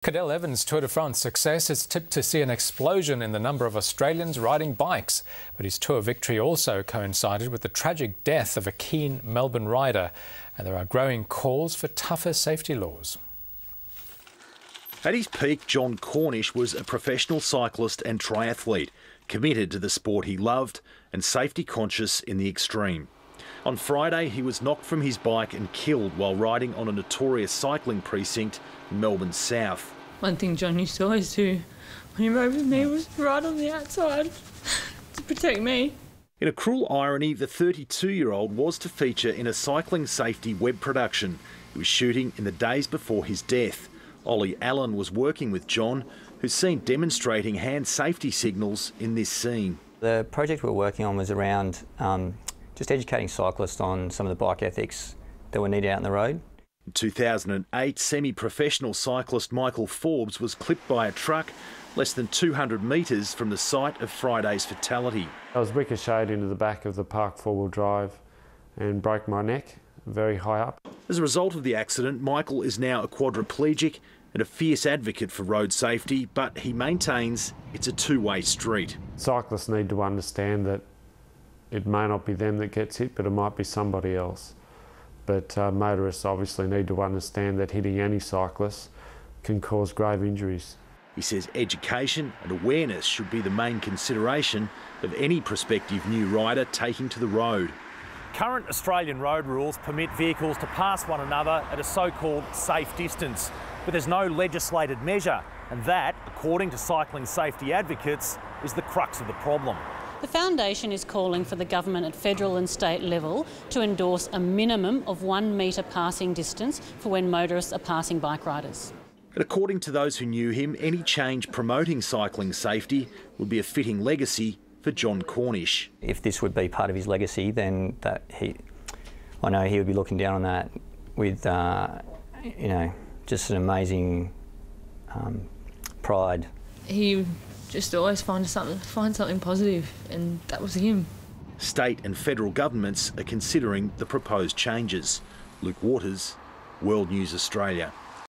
Cadel Evans' Tour de France success is tipped to see an explosion in the number of Australians riding bikes. But his Tour victory also coincided with the tragic death of a keen Melbourne rider. And there are growing calls for tougher safety laws. At his peak, John Cornish was a professional cyclist and triathlete, committed to the sport he loved and safety conscious in the extreme. On Friday, he was knocked from his bike and killed while riding on a notorious cycling precinct in Melbourne's south. One thing John used to always do when he rode with me was ride on the outside to protect me. In a cruel irony, the 32-year-old was to feature in a cycling safety web production. He was shooting in the days before his death. Ollie Allen was working with John, who's seen demonstrating hand safety signals in this scene. The project we're working on was around just educating cyclists on some of the bike ethics that were needed out on the road. In 2008, semi-professional cyclist Michael Forbes was clipped by a truck less than 200 metres from the site of Friday's fatality. I was ricocheted into the back of the park four-wheel drive and broke my neck very high up. As a result of the accident, Michael is now a quadriplegic and a fierce advocate for road safety, but he maintains it's a two-way street. Cyclists need to understand that it may not be them that gets hit, but it might be somebody else. But motorists obviously need to understand that hitting any cyclist can cause grave injuries. He says education and awareness should be the main consideration of any prospective new rider taking to the road. Current Australian road rules permit vehicles to pass one another at a so-called safe distance, but there's no legislated measure, and that, according to cycling safety advocates, is the crux of the problem. The Foundation is calling for the government at federal and state level to endorse a minimum of 1 metre passing distance for when motorists are passing bike riders. But according to those who knew him, any change promoting cycling safety would be a fitting legacy for John Cornish. If this would be part of his legacy, then I know he would be looking down on that with, just an amazing pride. He just always find something positive, and that was him. State and federal governments are considering the proposed changes. Luke Waters, World News Australia.